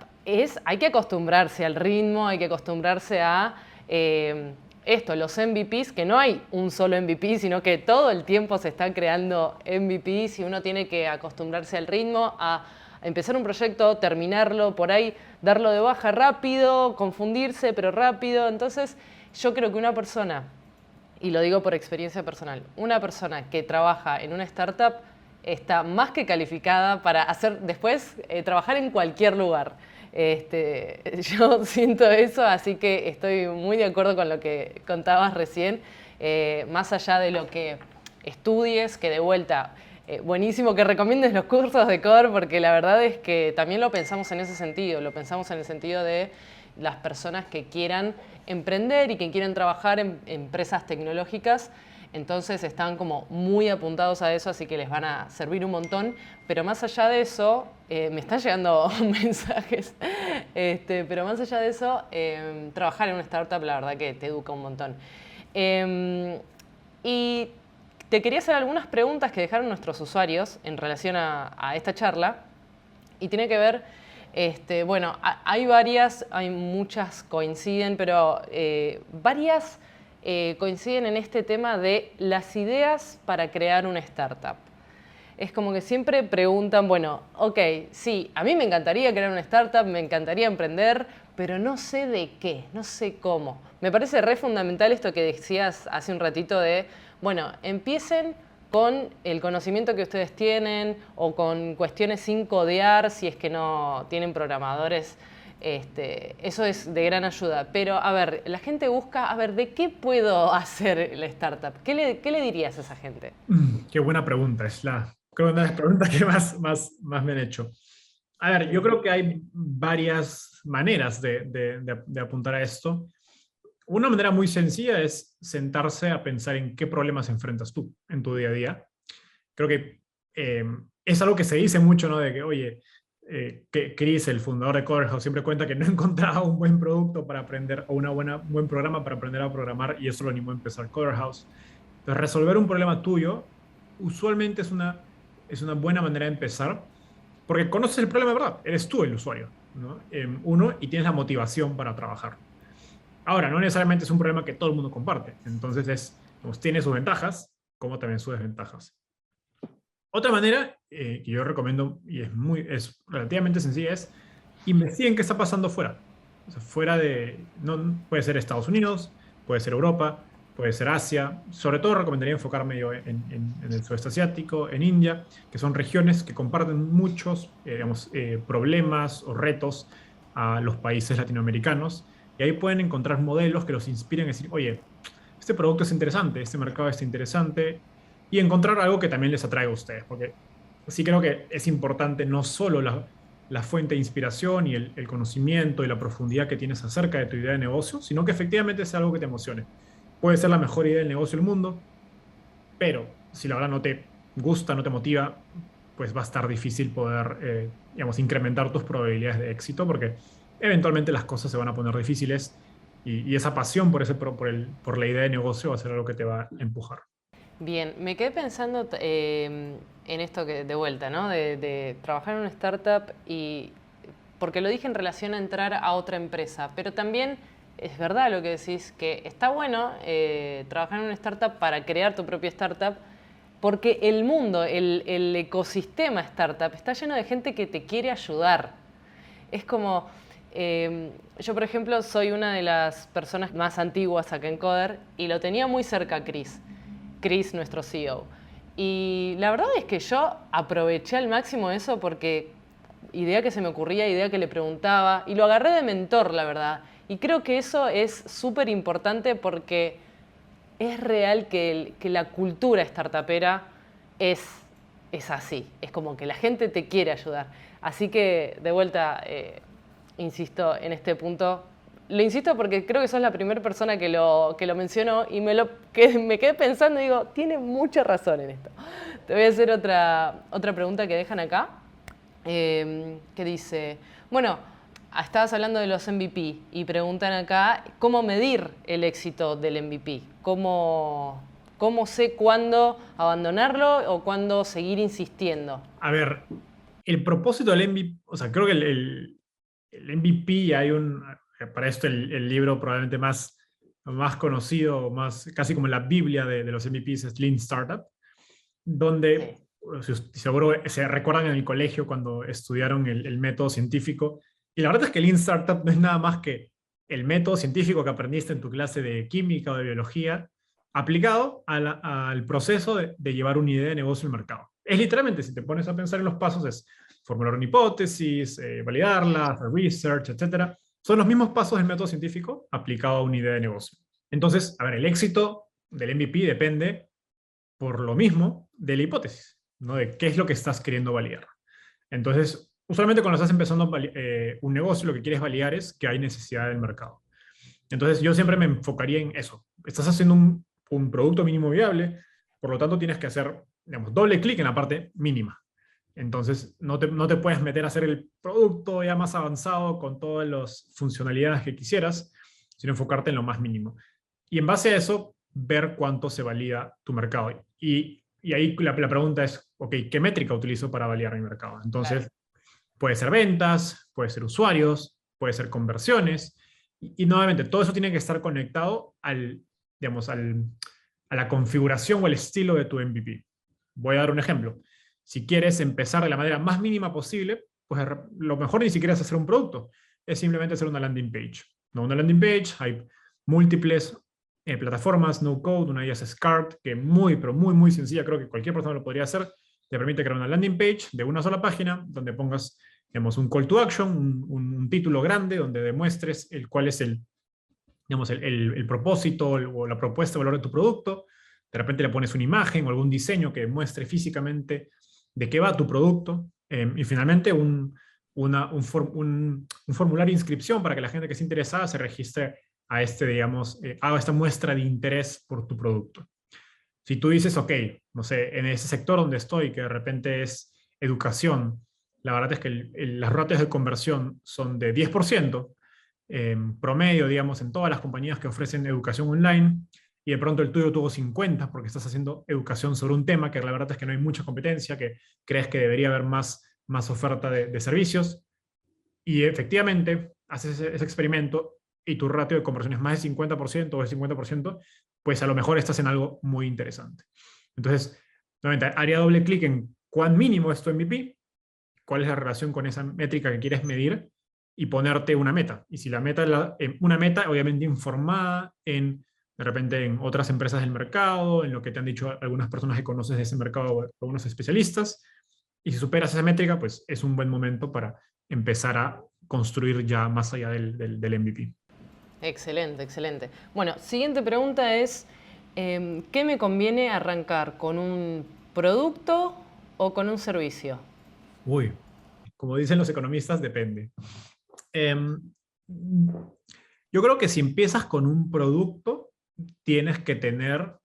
[SPEAKER 1] hay que acostumbrarse al ritmo, hay que acostumbrarse a los MVPs, que no hay un solo MVP, sino que todo el tiempo se están creando MVPs y uno tiene que acostumbrarse al ritmo, a empezar un proyecto, terminarlo, por ahí darlo de baja rápido, confundirse, pero rápido. Entonces, yo creo que una persona, y lo digo por experiencia personal, una persona que trabaja en una startup está más que calificada para hacer después trabajar en cualquier lugar. Yo siento eso, así que estoy muy de acuerdo con lo que contabas recién, más allá de lo que estudies, que de vuelta, buenísimo que recomiendes los cursos de core, porque la verdad es que también lo pensamos en ese sentido, lo pensamos en el sentido de las personas que quieran emprender y que quieren trabajar en empresas tecnológicas, entonces están como muy apuntados a eso, así que les van a servir un montón. Pero más allá de eso, me están llegando mensajes, pero más allá de eso, trabajar en una startup la verdad que te educa un montón. Y te quería hacer algunas preguntas que dejaron nuestros usuarios en relación a esta charla, y tiene que ver, bueno, hay muchas coinciden, pero varias coinciden en este tema de las ideas para crear una startup. Es como que siempre preguntan, bueno, ok, sí, a mí me encantaría crear una startup, me encantaría emprender, pero no sé de qué, no sé cómo. Me parece re fundamental esto que decías hace un ratito de, bueno, empiecen con el conocimiento que ustedes tienen o con cuestiones sin codear, si es que no tienen programadores. Eso es de gran ayuda. Pero, a ver, la gente busca, a ver, ¿de qué puedo hacer la startup? ¿Qué le dirías a esa gente?
[SPEAKER 2] Qué buena pregunta. Creo que una de las preguntas que más me han hecho. A ver, yo creo que hay varias maneras de apuntar a esto. Una manera muy sencilla es sentarse a pensar en qué problemas enfrentas tú en tu día a día. Creo que es algo que se dice mucho, ¿no? De que, oye, que Chris, el fundador de CoderHouse, siempre cuenta que no encontraba un buen producto para aprender o un buen programa para aprender a programar, y eso lo animó a empezar CoderHouse. Entonces, resolver un problema tuyo usualmente es una buena manera de empezar, porque conoces el problema de verdad, eres tú el usuario, ¿no? Y tienes la motivación para trabajar. Ahora, no necesariamente es un problema que todo el mundo comparte, entonces tiene sus ventajas como también sus desventajas. Otra manera que yo recomiendo, y es relativamente sencilla, es investiguen qué está pasando fuera. O sea, fuera de, no, puede ser Estados Unidos, puede ser Europa, puede ser Asia. Sobre todo recomendaría enfocarme yo en el sudeste asiático, en India, que son regiones que comparten muchos digamos, problemas o retos a los países latinoamericanos. Y ahí pueden encontrar modelos que los inspiren a decir, oye, este producto es interesante, este mercado es interesante, y encontrar algo que también les atraiga a ustedes, porque sí creo que es importante no solo la fuente de inspiración y el conocimiento y la profundidad que tienes acerca de tu idea de negocio, sino que efectivamente sea algo que te emocione. Puede ser la mejor idea del negocio del mundo, pero si la verdad no te gusta, no te motiva, pues va a estar difícil poder, digamos, incrementar tus probabilidades de éxito, porque eventualmente las cosas se van a poner difíciles y esa pasión por la idea de negocio va a ser algo que te va a empujar.
[SPEAKER 1] Bien, me quedé pensando en esto que de vuelta, ¿no? De trabajar en una startup y porque lo dije en relación a entrar a otra empresa, pero también es verdad lo que decís, que está bueno trabajar en una startup para crear tu propia startup, porque el mundo, el ecosistema startup está lleno de gente que te quiere ayudar. Es como, yo por ejemplo soy una de las personas más antiguas acá en Coder y lo tenía muy cerca a Chris, nuestro CEO. Y la verdad es que yo aproveché al máximo eso porque idea que se me ocurría, idea que le preguntaba, y lo agarré de mentor, la verdad. Y creo que eso es súper importante porque es real que la cultura startupera es así. Es como que la gente te quiere ayudar. Así que, de vuelta, insisto en este punto. Lo insisto porque creo que sos la primera persona que lo mencionó y me quedé pensando y digo, tiene mucha razón en esto. Te voy a hacer otra pregunta que dejan acá, que dice, bueno, estabas hablando de los MVP y preguntan acá, ¿cómo medir el éxito del MVP? ¿Cómo sé cuándo abandonarlo o cuándo seguir insistiendo?
[SPEAKER 2] A ver, el propósito del MVP, o sea, creo que el MVP hay para esto el libro probablemente más conocido, más, casi como la Biblia de los MVPs es Lean Startup, donde
[SPEAKER 1] Sí.
[SPEAKER 2] seguro se recuerdan en el colegio cuando estudiaron el método científico. Y la verdad es que Lean Startup no es nada más que el método científico que aprendiste en tu clase de química o de biología, aplicado al proceso de llevar una idea de negocio al mercado. Es literalmente, si te pones a pensar en los pasos, es formular una hipótesis, validarla, hacer research, etcétera. Son los mismos pasos del método científico aplicado a una idea de negocio. Entonces, a ver, el éxito del MVP depende por lo mismo de la hipótesis, ¿no? De qué es lo que estás queriendo validar. Entonces, usualmente cuando estás empezando un negocio, lo que quieres validar es que hay necesidad del mercado. Entonces, yo siempre me enfocaría en eso. Estás haciendo un producto mínimo viable, por lo tanto tienes que hacer, digamos, doble clic en la parte mínima. Entonces, no te puedes meter a hacer el producto ya más avanzado con todas las funcionalidades que quisieras, sino enfocarte en lo más mínimo. Y en base a eso, ver cuánto se valida tu mercado. Y ahí la pregunta es, ok, ¿qué métrica utilizo para validar mi mercado?
[SPEAKER 1] Claro.
[SPEAKER 2] Entonces, puede ser ventas, puede ser usuarios, puede ser conversiones. Y nuevamente, todo eso tiene que estar conectado digamos, a la configuración o el estilo de tu MVP. Voy a dar un ejemplo. Si quieres empezar de la manera más mínima posible, pues lo mejor ni siquiera es hacer un producto, es simplemente hacer una landing page. No, una landing page, hay múltiples plataformas, no code, una de ellas es Cart, que pero muy sencilla, creo que cualquier persona lo podría hacer. Te permite crear una landing page de una sola página donde pongas, digamos, un call to action, un título grande donde demuestres cuál es digamos, el propósito o la propuesta de valor de tu producto. De repente le pones una imagen o algún diseño que muestre físicamente de qué va tu producto. Y finalmente un formulario de inscripción para que la gente que esté interesada se registre a digamos, haga esta muestra de interés por tu producto. Si tú dices, ok, no sé, en ese sector donde estoy, que de repente es educación, la verdad es que las ratios de conversión son de 10%, promedio, digamos, en todas las compañías que ofrecen educación online, y de pronto el tuyo tuvo 50 porque estás haciendo educación sobre un tema que la verdad es que no hay mucha competencia, que crees que debería haber más oferta de servicios, y efectivamente haces ese experimento y tu ratio de conversión es más de 50% o de 50%, pues a lo mejor estás en algo muy interesante. Entonces, nuevamente, haría doble clic en cuán mínimo es tu MVP, cuál es la relación con esa métrica que quieres medir y ponerte una meta. Y si la meta una meta obviamente informada en de repente en otras empresas del mercado, en lo que te han dicho algunas personas que conoces de ese mercado o algunos especialistas. Y si superas esa métrica, pues es un buen momento para empezar a construir ya más allá del MVP.
[SPEAKER 1] Excelente, excelente. Bueno, siguiente pregunta es, ¿qué me conviene arrancar? ¿Con un producto o con un servicio?
[SPEAKER 2] Uy, como dicen los economistas, depende. Em, yo creo que si empiezas con un producto, tienes que tener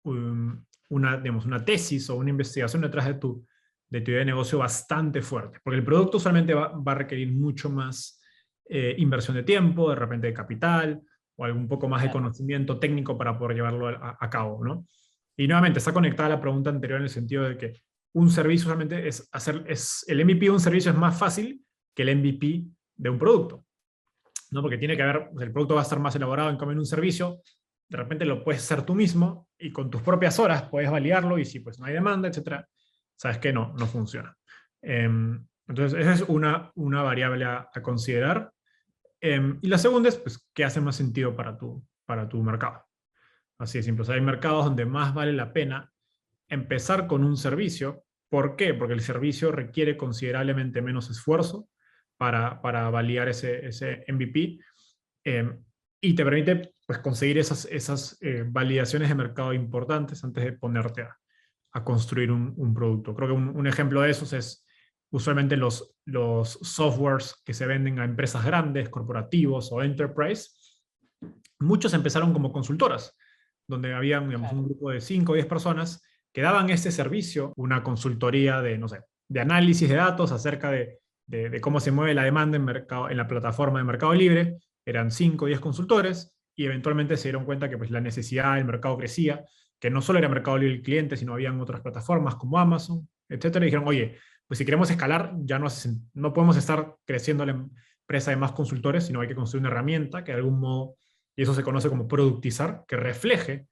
[SPEAKER 2] digamos, una tesis o una investigación detrás de tu idea de negocio bastante fuerte, porque el producto usualmente va a requerir mucho más inversión de tiempo, de repente de capital, o algún poco más de
[SPEAKER 1] Claro.
[SPEAKER 2] conocimiento técnico para poder llevarlo a cabo, ¿no? Y nuevamente está conectada a la pregunta anterior en el sentido de que un servicio usualmente el MVP de un servicio es más fácil que el MVP de un producto, ¿no? Porque tiene que haber, el producto va a estar más elaborado, en cambio en un servicio, de repente lo puedes hacer tú mismo y con tus propias horas puedes validarlo y si pues no hay demanda, etcétera, sabes que no funciona. Entonces, esa es una variable a considerar. Y la segunda es, pues, ¿qué hace más sentido para tu mercado? Así de simple. O sea, hay mercados donde más vale la pena empezar con un servicio. ¿Por qué? Porque el servicio requiere considerablemente menos esfuerzo para validar ese MVP y te permite pues, conseguir esas validaciones de mercado importantes antes de ponerte a construir un producto. Creo que un ejemplo de esos es usualmente los softwares que se venden a empresas grandes, corporativos o enterprise. Muchos empezaron como consultoras, donde había digamos,
[SPEAKER 1] Claro.
[SPEAKER 2] un grupo de 5 o 10 personas que daban este servicio, una consultoría de, no sé, de análisis de datos acerca de cómo se mueve la demanda en la plataforma de Mercado Libre. Eran 5 o 10 consultores y eventualmente se dieron cuenta que pues, la necesidad del mercado crecía, que no solo era Mercado Libre el cliente, sino habían otras plataformas como Amazon, etcétera. Y dijeron, oye, pues si queremos escalar, ya no podemos estar creciendo la empresa de más consultores, sino hay que construir una herramienta que de algún modo, y eso se conoce como productizar, que refleje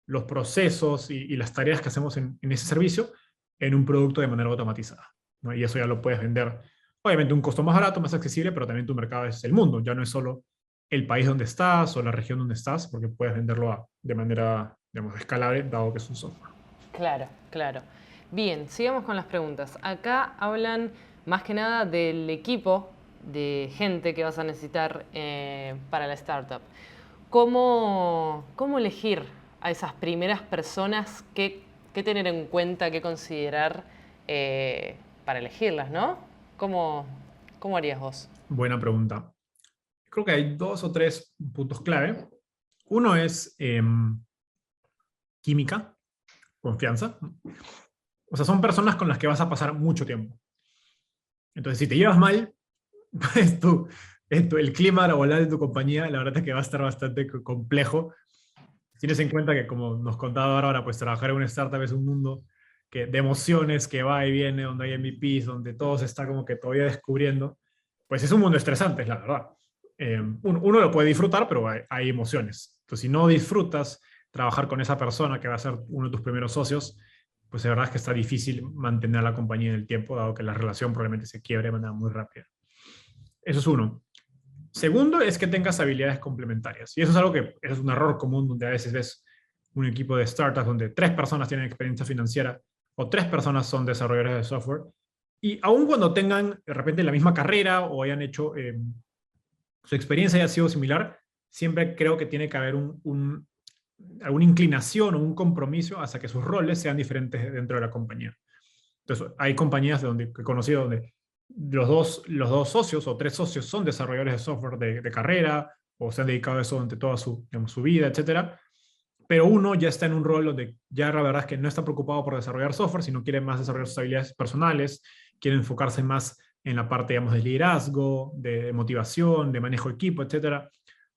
[SPEAKER 2] los procesos y las tareas que hacemos en ese servicio en un producto de manera automatizada, ¿no? Y eso ya lo puedes vender, obviamente, un costo más barato, más accesible, pero también tu mercado es el mundo, ya no es solo el país donde estás o la región donde estás, porque puedes venderlo de manera, digamos, escalable, dado que es un software.
[SPEAKER 1] Claro, claro. Bien, sigamos con las preguntas. Acá hablan más que nada del equipo de gente que vas a necesitar para la startup. ¿Cómo elegir a esas primeras personas? ¿Qué tener en cuenta, qué considerar para elegirlas, ¿no? ¿Cómo harías vos?
[SPEAKER 2] Buena pregunta. Creo que hay 2 o 3 puntos clave. Uno es química, confianza. O sea, son personas con las que vas a pasar mucho tiempo. Entonces, si te llevas mal, pues el clima laboral de tu compañía, la verdad es que va a estar bastante complejo. Tienes en cuenta que, como nos contaba Bárbara, pues trabajar en una startup es un mundo de emociones, que va y viene, donde hay MVPs, donde todo se está como que todavía descubriendo. Pues es un mundo estresante, es la verdad. Uno lo puede disfrutar, pero hay emociones. Entonces, si no disfrutas trabajar con esa persona que va a ser uno de tus primeros socios, pues la verdad es que está difícil mantener la compañía en el tiempo, dado que la relación probablemente se quiebre de manera muy rápida. Eso es uno. Segundo es que tengas habilidades complementarias. Y eso es algo que es un error común, donde a veces ves un equipo de startups donde 3 personas tienen experiencia financiera o 3 personas son desarrolladores de software. Y aun cuando tengan de repente la misma carrera o hayan hecho, su experiencia haya sido similar, siempre creo que tiene que haber alguna inclinación o un compromiso hacia que sus roles sean diferentes dentro de la compañía. Entonces, hay compañías que he conocido donde los dos socios o 3 socios son desarrolladores de software de carrera o se han dedicado a eso durante toda digamos, su vida, etcétera. Pero uno ya está en un rol donde ya la verdad es que no está preocupado por desarrollar software, sino quiere más desarrollar sus habilidades personales, quiere enfocarse más en la parte, digamos, de liderazgo, de motivación, de manejo de equipo, etcétera.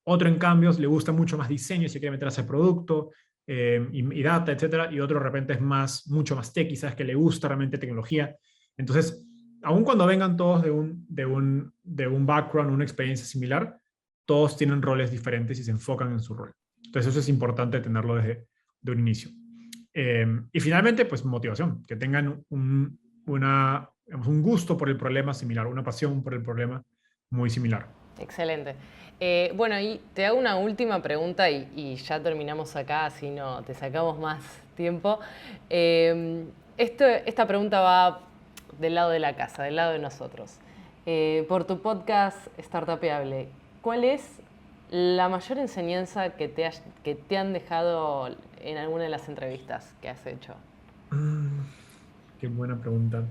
[SPEAKER 2] Otro, en cambio, le gusta mucho más diseño y se quiere meter a ese producto y data, etcétera. Y otro, de repente, es mucho más tech, quizás que le gusta realmente tecnología. Entonces, aun cuando vengan todos de un background, una experiencia similar, todos tienen roles diferentes y se enfocan en su rol. Entonces, eso es importante tenerlo de un inicio. Y finalmente, pues motivación, que tengan digamos, un gusto por el problema similar, una pasión por el problema muy similar.
[SPEAKER 1] Excelente. Bueno, y te hago una última pregunta y ya terminamos acá, así no te sacamos más tiempo. Esta pregunta va del lado de la casa, del lado de nosotros. Por tu podcast Startupeable, ¿cuál es la mayor enseñanza que te han dejado en alguna de las entrevistas que has hecho?
[SPEAKER 2] Qué buena pregunta.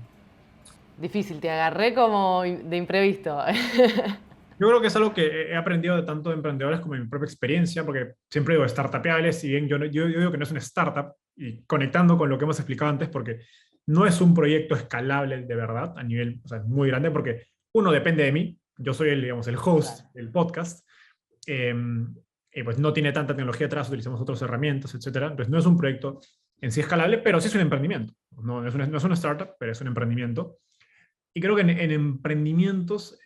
[SPEAKER 1] Difícil, te agarré como de imprevisto.
[SPEAKER 2] Yo creo que es algo que he aprendido de tanto de emprendedores como de mi propia experiencia, porque siempre digo startupeable, si bien yo digo que no es una startup, y conectando con lo que hemos explicado antes, porque no es un proyecto escalable de verdad, a nivel, o sea, es muy grande, porque uno depende de mí, yo soy el, digamos, el host
[SPEAKER 1] Claro.
[SPEAKER 2] del podcast, eh, y pues no tiene tanta tecnología atrás, utilizamos otras herramientas, etcétera. Entonces no es un proyecto en sí escalable, pero sí es un emprendimiento. No es una startup, pero es un emprendimiento. Y creo que en emprendimientos,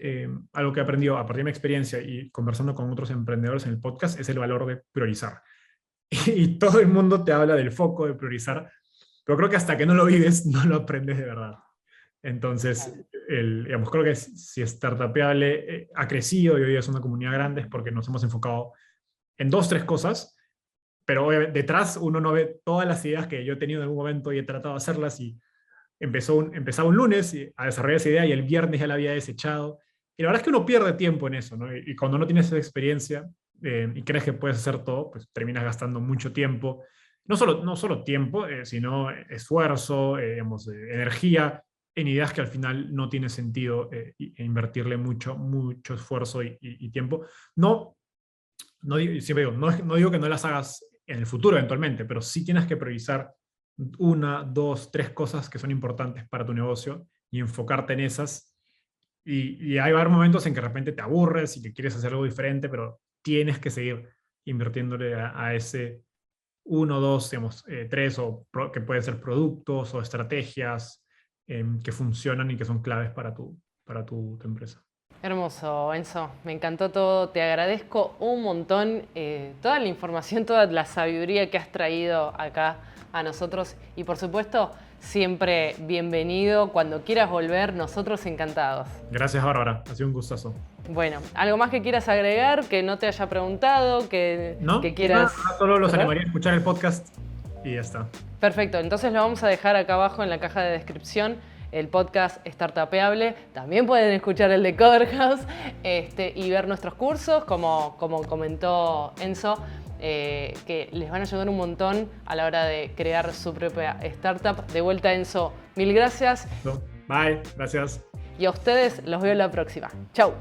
[SPEAKER 2] algo que he aprendido a partir de mi experiencia y conversando con otros emprendedores en el podcast es el valor de priorizar. Y todo el mundo te habla del foco, de priorizar, pero creo que hasta que no lo vives, no lo aprendes de verdad. Entonces, digamos, creo que si Startupeable ha crecido y hoy es una comunidad grande es porque nos hemos enfocado en dos, tres cosas, pero obviamente detrás uno no ve todas las ideas que yo he tenido en algún momento y he tratado de hacerlas y empezaba un lunes a desarrollar esa idea y el viernes ya la había desechado. Y la verdad es que uno pierde tiempo en eso, ¿no? Y cuando no tienes esa experiencia y crees que puedes hacer todo, pues terminas gastando mucho tiempo. No solo tiempo, sino esfuerzo, digamos, energía en ideas que al final no tiene sentido invertirle mucho esfuerzo y tiempo. Siempre digo, no digo que no las hagas en el futuro eventualmente, pero sí tienes que priorizar una, dos, tres cosas que son importantes para tu negocio y enfocarte en esas. Y hay varios momentos en que de repente te aburres y que quieres hacer algo diferente, pero tienes que seguir invirtiéndole a ese uno, dos, digamos, tres, que pueden ser productos o estrategias que funcionan y que son claves para tu empresa.
[SPEAKER 1] Hermoso, Enzo. Me encantó todo. Te agradezco un montón toda la información, toda la sabiduría que has traído acá a nosotros. Y por supuesto, siempre bienvenido. Cuando quieras volver, nosotros encantados.
[SPEAKER 2] Gracias, Bárbara. Ha sido un gustazo.
[SPEAKER 1] Bueno, ¿algo más que quieras agregar, que no te haya preguntado, que
[SPEAKER 2] ¿No?
[SPEAKER 1] quieras
[SPEAKER 2] Solo los
[SPEAKER 1] cerrar?
[SPEAKER 2] animaría a escuchar el podcast y ya está.
[SPEAKER 1] Perfecto, entonces lo vamos a dejar acá abajo en la caja de descripción, el podcast Startupeable. También pueden escuchar el de Coverhouse y ver nuestros cursos, como comentó Enzo, que les van a ayudar un montón a la hora de crear su propia startup. De vuelta, Enzo, mil gracias.
[SPEAKER 2] Bye, gracias.
[SPEAKER 1] Y a ustedes los veo la próxima. Chau.